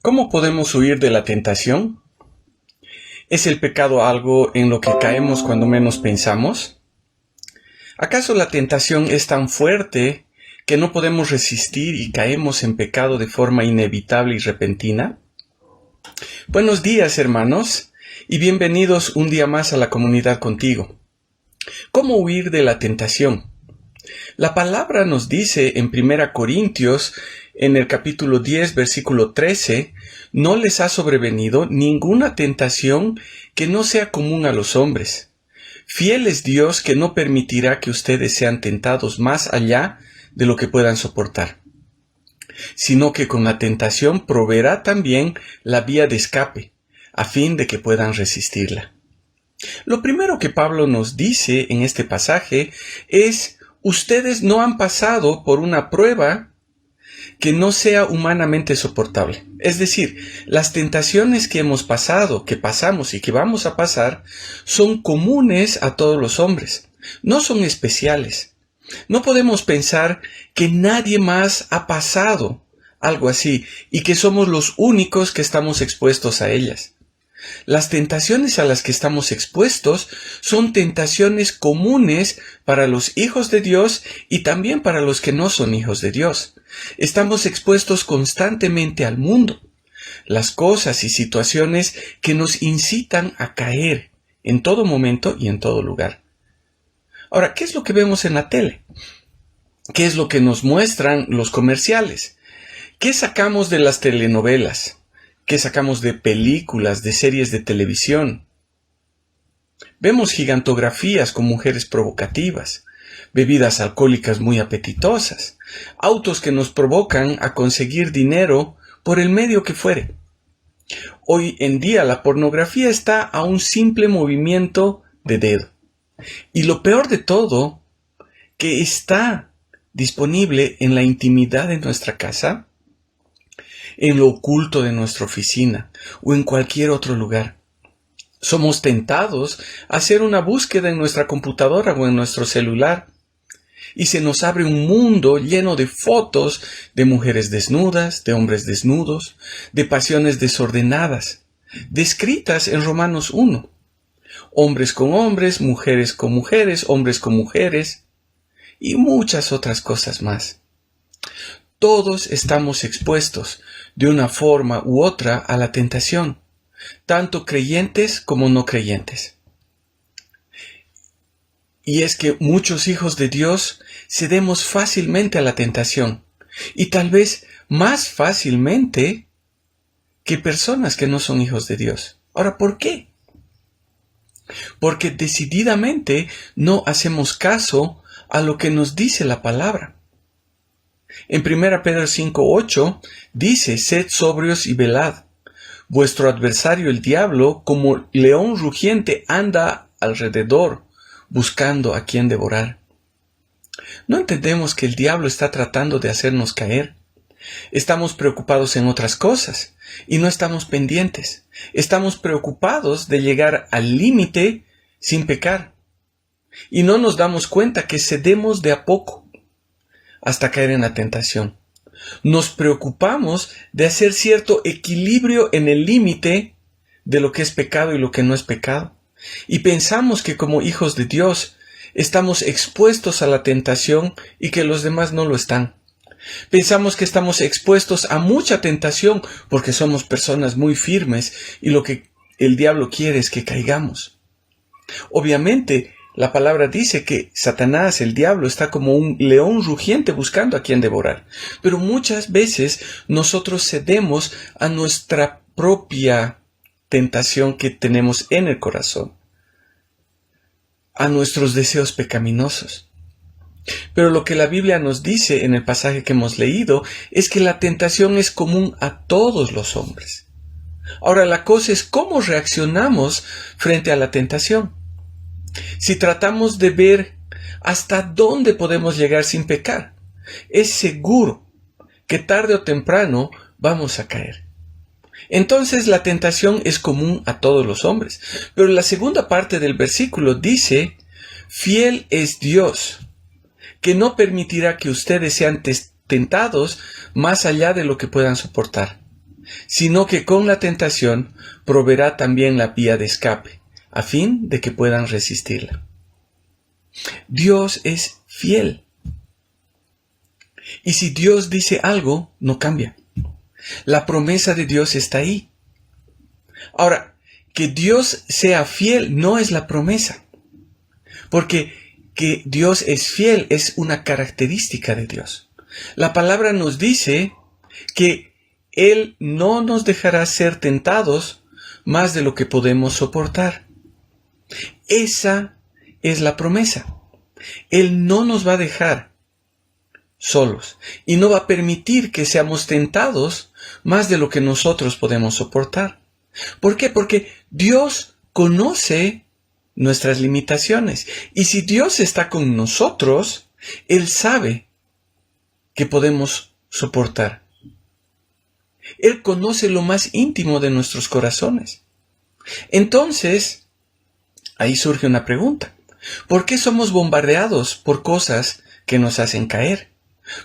¿Cómo podemos huir de la tentación? ¿Es el pecado algo en lo que caemos cuando menos pensamos? ¿Acaso la tentación es tan fuerte que no podemos resistir y caemos en pecado de forma inevitable y repentina? Buenos días, hermanos, y bienvenidos un día más a la comunidad contigo. ¿Cómo huir de la tentación? La palabra nos dice en 1 Corintios, en el capítulo 10, versículo 13, no les ha sobrevenido ninguna tentación que no sea común a los hombres. Fiel es Dios que no permitirá que ustedes sean tentados más allá de lo que puedan soportar, sino que con la tentación proveerá también la vía de escape, a fin de que puedan resistirla. Lo primero que Pablo nos dice en este pasaje es: ustedes no han pasado por una prueba que no sea humanamente soportable. Es decir, las tentaciones que hemos pasado, que pasamos y que vamos a pasar, son comunes a todos los hombres. No son especiales. No podemos pensar que nadie más ha pasado algo así y que somos los únicos que estamos expuestos a ellas. Las tentaciones a las que estamos expuestos son tentaciones comunes para los hijos de Dios y también para los que no son hijos de Dios. Estamos expuestos constantemente al mundo, las cosas y situaciones que nos incitan a caer en todo momento y en todo lugar. Ahora, ¿qué es lo que vemos en la tele? ¿Qué es lo que nos muestran los comerciales? ¿Qué sacamos de las telenovelas? ¿Qué sacamos de películas, de series de televisión? Vemos gigantografías con mujeres provocativas, bebidas alcohólicas muy apetitosas, autos que nos provocan a conseguir dinero por el medio que fuere. Hoy en día la pornografía está a un simple movimiento de dedo. Y lo peor de todo, que está disponible en la intimidad de nuestra casa, en lo oculto de nuestra oficina o en cualquier otro lugar. Somos tentados a hacer una búsqueda en nuestra computadora o en nuestro celular y se nos abre un mundo lleno de fotos de mujeres desnudas, de hombres desnudos, de pasiones desordenadas, descritas en Romanos 1. Hombres con hombres, mujeres con mujeres, hombres con mujeres y muchas otras cosas más. Todos estamos expuestos de una forma u otra a la tentación, tanto creyentes como no creyentes. Y es que muchos hijos de Dios cedemos fácilmente a la tentación, y tal vez más fácilmente que personas que no son hijos de Dios. Ahora, ¿por qué? Porque decididamente no hacemos caso a lo que nos dice la palabra. En 1 Pedro 5:8 dice: sed sobrios y velad. Vuestro adversario el diablo, como león rugiente, anda alrededor, buscando a quien devorar. No entendemos que el diablo está tratando de hacernos caer. Estamos preocupados en otras cosas y no estamos pendientes. Estamos preocupados de llegar al límite sin pecar. Y no nos damos cuenta que cedemos de a poco hasta caer en la tentación. Nos preocupamos de hacer cierto equilibrio en el límite de lo que es pecado y lo que no es pecado. Y pensamos que como hijos de Dios estamos expuestos a la tentación y que los demás no lo están. Pensamos que estamos expuestos a mucha tentación porque somos personas muy firmes y lo que el diablo quiere es que caigamos. Obviamente, la palabra dice que Satanás, el diablo, está como un león rugiente buscando a quien devorar. Pero muchas veces nosotros cedemos a nuestra propia tentación que tenemos en el corazón, a nuestros deseos pecaminosos. Pero lo que la Biblia nos dice en el pasaje que hemos leído es que la tentación es común a todos los hombres. Ahora, la cosa es cómo reaccionamos frente a la tentación. Si tratamos de ver hasta dónde podemos llegar sin pecar, es seguro que tarde o temprano vamos a caer. Entonces la tentación es común a todos los hombres. Pero la segunda parte del versículo dice: fiel es Dios, que no permitirá que ustedes sean tentados más allá de lo que puedan soportar. sino que con la tentación proveerá también la vía de escape, a fin de que puedan resistirla. Dios es fiel. Y si Dios dice algo, no cambia. La promesa de Dios está ahí. Ahora, que Dios sea fiel no es la promesa, porque que Dios es fiel es una característica de Dios. La palabra nos dice que Él no nos dejará ser tentados más de lo que podemos soportar. Esa es la promesa. Él no nos va a dejar solos y no va a permitir que seamos tentados más de lo que nosotros podemos soportar. ¿Por qué? Porque Dios conoce nuestras limitaciones. Y si Dios está con nosotros, Él sabe que podemos soportar. Él conoce lo más íntimo de nuestros corazones. Entonces, ahí surge una pregunta. ¿Por qué somos bombardeados por cosas que nos hacen caer?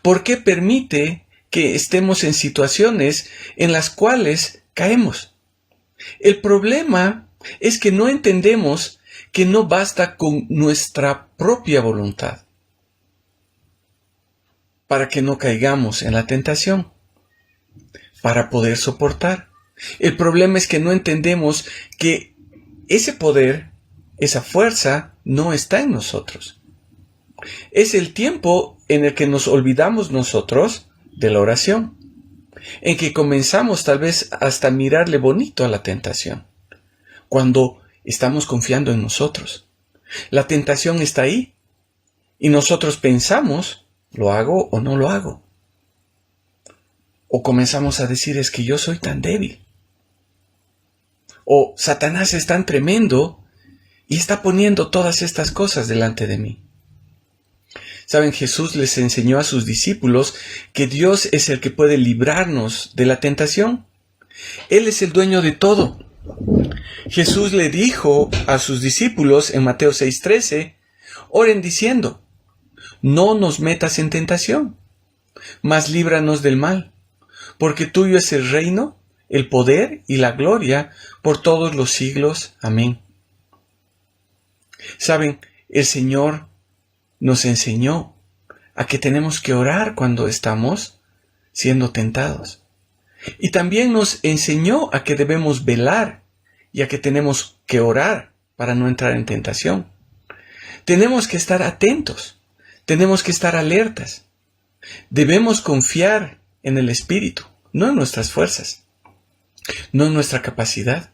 ¿Por qué permite que estemos en situaciones en las cuales caemos? El problema es que no entendemos que no basta con nuestra propia voluntad para que no caigamos en la tentación, para poder soportar. El problema es que no entendemos que ese poder, esa fuerza, no está en nosotros. Es el tiempo en el que nos olvidamos nosotros de la oración, en que comenzamos tal vez hasta mirarle bonito a la tentación, cuando estamos confiando en nosotros. La tentación está ahí y nosotros pensamos, ¿lo hago o no lo hago? O comenzamos a decir, es que yo soy tan débil. O Satanás es tan tremendo y está poniendo todas estas cosas delante de mí. Saben, Jesús les enseñó a sus discípulos que Dios es el que puede librarnos de la tentación. Él es el dueño de todo. Jesús le dijo a sus discípulos en Mateo 6:13, oren diciendo, no nos metas en tentación, mas líbranos del mal, porque tuyo es el reino, el poder y la gloria por todos los siglos. Amén. Saben, el Señor nos enseñó a que tenemos que orar cuando estamos siendo tentados. Y también nos enseñó a que debemos velar y a que tenemos que orar para no entrar en tentación. Tenemos que estar atentos, tenemos que estar alertas. Debemos confiar en el Espíritu, no en nuestras fuerzas, no en nuestra capacidad.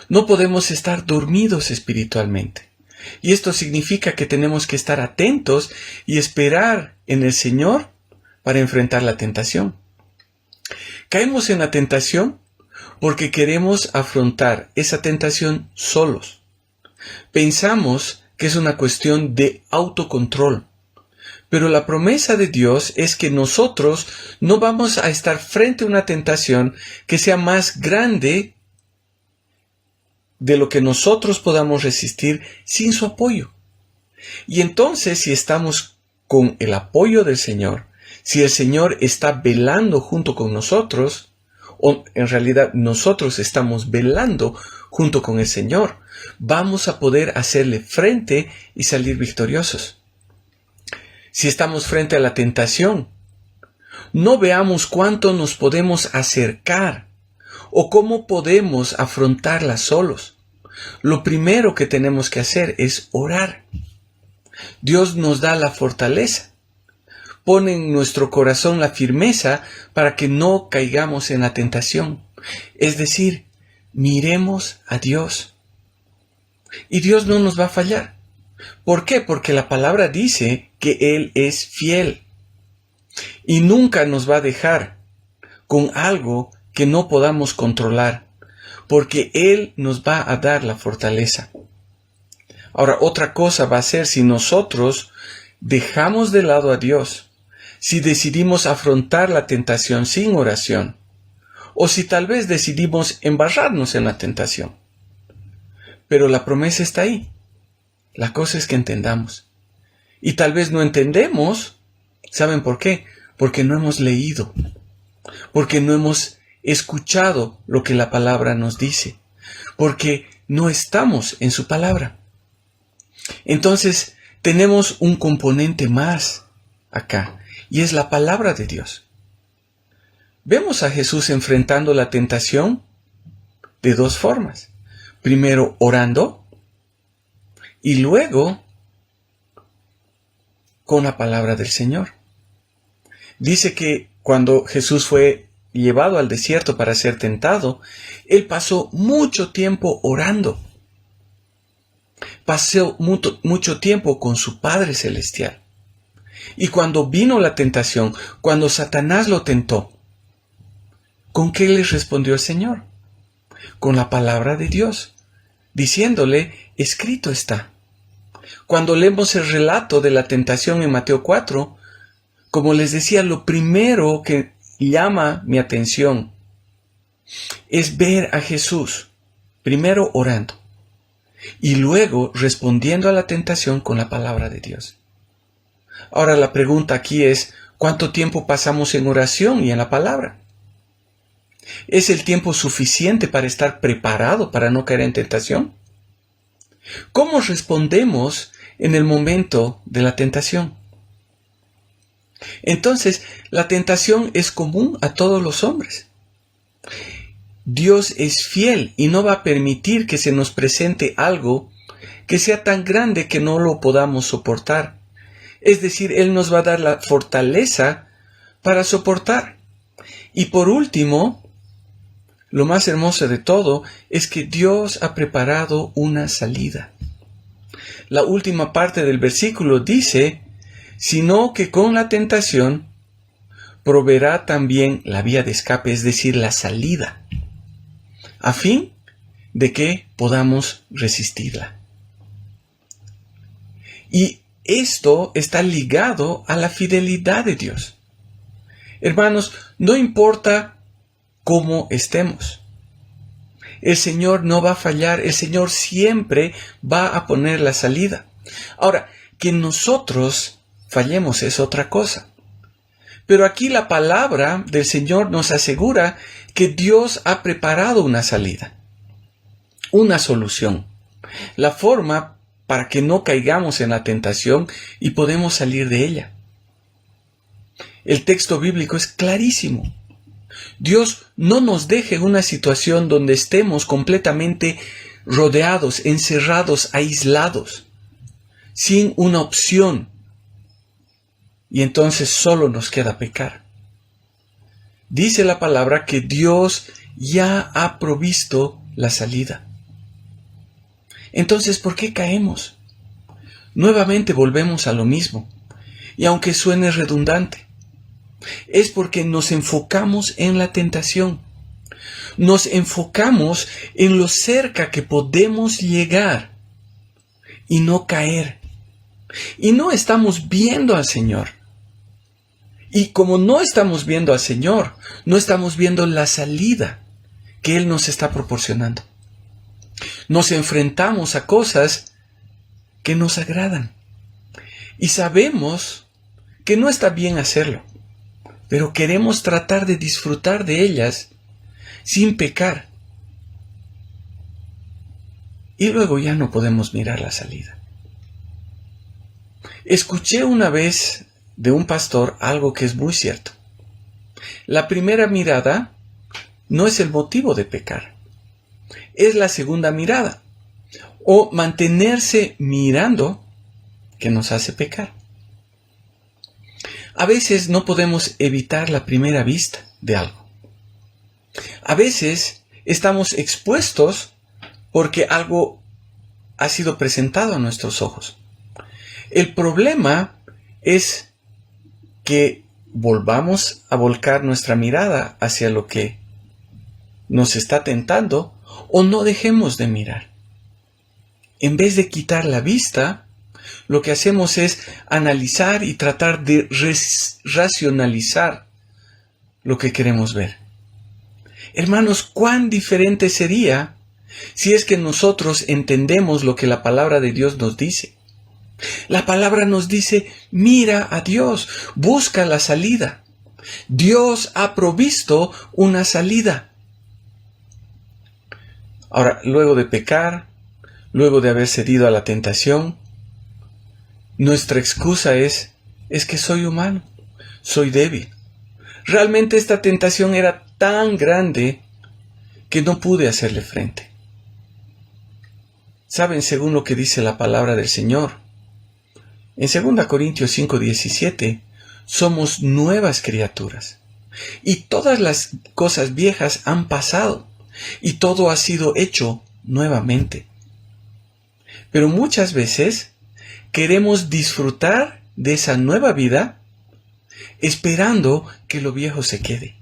No podemos estar dormidos espiritualmente. Y esto significa que tenemos que estar atentos y esperar en el Señor para enfrentar la tentación. Caemos en la tentación porque queremos afrontar esa tentación solos. Pensamos que es una cuestión de autocontrol. Pero la promesa de Dios es que nosotros no vamos a estar frente a una tentación que sea más grande de lo que nosotros podamos resistir sin su apoyo. Y entonces, si estamos con el apoyo del Señor, si el Señor está velando junto con nosotros, o en realidad nosotros estamos velando junto con el Señor, vamos a poder hacerle frente y salir victoriosos. Si estamos frente a la tentación, no veamos cuánto nos podemos acercar o cómo podemos afrontarla solos. Lo primero que tenemos que hacer es orar. Dios nos da la fortaleza, pone en nuestro corazón la firmeza para que no caigamos en la tentación. Es decir, miremos a Dios. Y Dios no nos va a fallar. ¿Por qué? Porque la palabra dice que Él es fiel y nunca nos va a dejar con algo que no podamos controlar, porque Él nos va a dar la fortaleza. Ahora, otra cosa va a ser si nosotros dejamos de lado a Dios, si decidimos afrontar la tentación sin oración, o si tal vez decidimos embarrarnos en la tentación. Pero la promesa está ahí. La cosa es que entendamos. Y tal vez no entendemos. ¿Saben por qué? Porque no hemos leído. Porque no hemos escuchado lo que la palabra nos dice, porque no estamos en su palabra. Entonces, tenemos un componente más acá, y es la palabra de Dios. Vemos a Jesús enfrentando la tentación de dos formas. Primero orando y luego con la palabra del Señor. Dice que cuando Jesús fue llevado al desierto para ser tentado, Él pasó mucho tiempo orando. Pasó mucho tiempo con su Padre Celestial. Y cuando vino la tentación, cuando Satanás lo tentó, ¿con qué le respondió el Señor? Con la palabra de Dios, diciéndole, escrito está. Cuando leemos el relato de la tentación en Mateo 4, como les decía, lo primero que llama mi atención es ver a Jesús, primero orando, y luego respondiendo a la tentación con la palabra de Dios. Ahora la pregunta aquí es, ¿cuánto tiempo pasamos en oración y en la palabra? ¿Es el tiempo suficiente para estar preparado para no caer en tentación? ¿Cómo respondemos en el momento de la tentación? Entonces, la tentación es común a todos los hombres. Dios es fiel y no va a permitir que se nos presente algo que sea tan grande que no lo podamos soportar. Es decir, Él nos va a dar la fortaleza para soportar. Y por último, lo más hermoso de todo es que Dios ha preparado una salida. La última parte del versículo dice, sino que con la tentación proveerá también la vía de escape, es decir, la salida, a fin de que podamos resistirla. Y esto está ligado a la fidelidad de Dios. Hermanos, no importa cómo estemos, el Señor no va a fallar, el Señor siempre va a poner la salida. Ahora, que nosotros fallemos es otra cosa. Pero aquí la palabra del Señor nos asegura que Dios ha preparado una salida, una solución, la forma para que no caigamos en la tentación y podemos salir de ella. El texto bíblico es clarísimo. Dios no nos deja en una situación donde estemos completamente rodeados, encerrados, aislados, sin una opción. Y entonces solo nos queda pecar. Dice la palabra que Dios ya ha provisto la salida. Entonces, ¿por qué caemos? Nuevamente volvemos a lo mismo. Y aunque suene redundante, es porque nos enfocamos en la tentación. Nos enfocamos en lo cerca que podemos llegar y no caer. Y no estamos viendo al Señor. Y como no estamos viendo al Señor, no estamos viendo la salida que Él nos está proporcionando. Nos enfrentamos a cosas que nos agradan. Y sabemos que no está bien hacerlo, pero queremos tratar de disfrutar de ellas sin pecar. Y luego ya no podemos mirar la salida. Escuché una vez de un pastor algo que es muy cierto. La primera mirada no es el motivo de pecar. Es la segunda mirada, o mantenerse mirando, que nos hace pecar. A veces no podemos evitar la primera vista de algo. A veces estamos expuestos porque algo ha sido presentado a nuestros ojos. El problema es que volvamos a volcar nuestra mirada hacia lo que nos está tentando o no dejemos de mirar. En vez de quitar la vista, lo que hacemos es analizar y tratar de racionalizar lo que queremos ver. Hermanos, cuán diferente sería si es que nosotros entendemos lo que la palabra de Dios nos dice. La palabra nos dice, mira a Dios, busca la salida. Dios ha provisto una salida. Ahora, luego de pecar, luego de haber cedido a la tentación, nuestra excusa es que soy humano, soy débil. Realmente esta tentación era tan grande que no pude hacerle frente. ¿Saben? Según lo que dice la palabra del Señor, en 2 Corintios 5:17, somos nuevas criaturas. Y todas las cosas viejas han pasado, y todo ha sido hecho nuevamente. Pero muchas veces queremos disfrutar de esa nueva vida esperando que lo viejo se quede.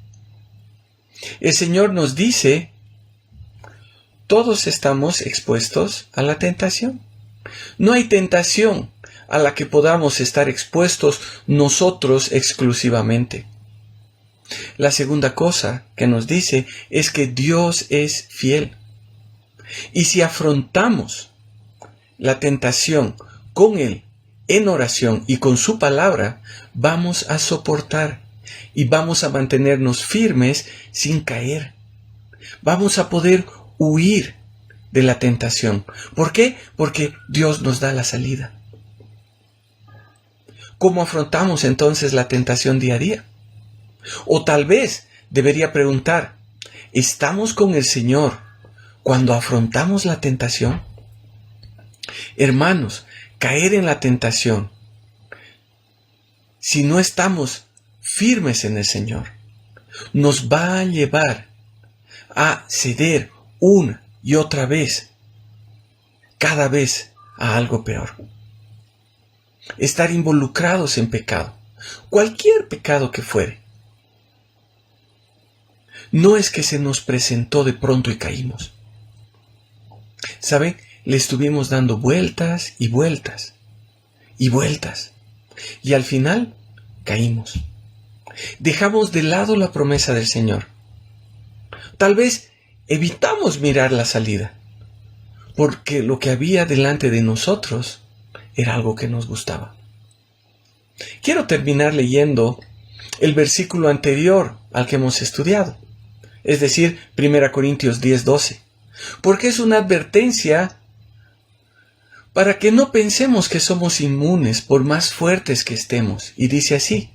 El Señor nos dice, todos estamos expuestos a la tentación. No hay tentación a la que podamos estar expuestos nosotros exclusivamente. La segunda cosa que nos dice es que Dios es fiel. Y si afrontamos la tentación con Él, en oración y con su palabra, vamos a soportar y vamos a mantenernos firmes sin caer. Vamos a poder huir de la tentación. ¿Por qué? Porque Dios nos da la salida. ¿Cómo afrontamos entonces la tentación día a día? O tal vez debería preguntar, ¿estamos con el Señor cuando afrontamos la tentación? Hermanos, caer en la tentación, si no estamos firmes en el Señor, nos va a llevar a ceder una y otra vez, cada vez a algo peor. Estar involucrados en pecado, cualquier pecado que fuere. No es que se nos presentó de pronto y caímos. ¿Saben? Le estuvimos dando vueltas y vueltas y vueltas. Y al final caímos. Dejamos de lado la promesa del Señor. Tal vez evitamos mirar la salida, porque lo que había delante de nosotros era algo que nos gustaba. Quiero terminar leyendo el versículo anterior al que hemos estudiado, es decir, 1 Corintios 10:12, porque es una advertencia para que no pensemos que somos inmunes por más fuertes que estemos. Y dice así: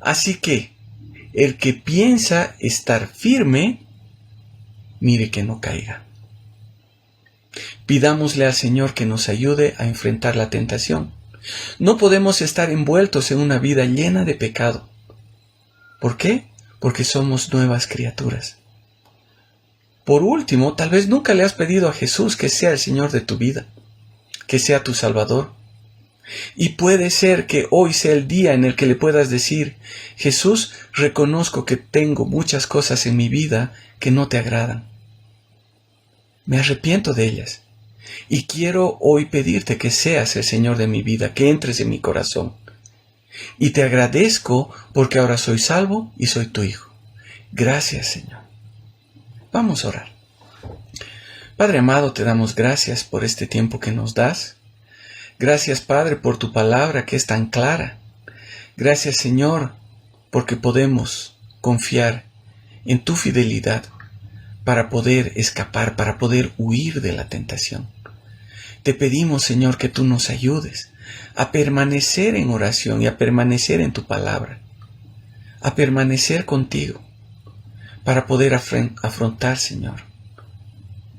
así que el que piensa estar firme, mire que no caiga. Pidámosle al Señor que nos ayude a enfrentar la tentación. No podemos estar envueltos en una vida llena de pecado. ¿Por qué? Porque somos nuevas criaturas. Por último, tal vez nunca le has pedido a Jesús que sea el Señor de tu vida, que sea tu Salvador. Y puede ser que hoy sea el día en el que le puedas decir: Jesús, reconozco que tengo muchas cosas en mi vida que no te agradan. Me arrepiento de ellas. Y quiero hoy pedirte que seas el Señor de mi vida, que entres en mi corazón. Y te agradezco porque ahora soy salvo y soy tu hijo. Gracias, Señor. Vamos a orar. Padre amado, te damos gracias por este tiempo que nos das. Gracias, Padre, por tu palabra que es tan clara. Gracias, Señor, porque podemos confiar en tu fidelidad para poder escapar, para poder huir de la tentación. Te pedimos, Señor, que tú nos ayudes a permanecer en oración y a permanecer en tu palabra, a permanecer contigo, para poder afrontar, Señor,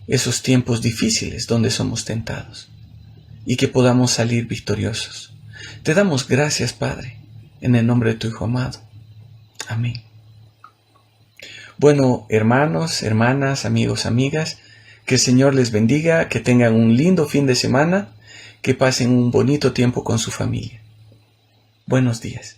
esos tiempos difíciles donde somos tentados y que podamos salir victoriosos. Te damos gracias, Padre, en el nombre de tu Hijo amado. Amén. Bueno, hermanos, hermanas, amigos, amigas, que el Señor les bendiga, que tengan un lindo fin de semana, que pasen un bonito tiempo con su familia. Buenos días.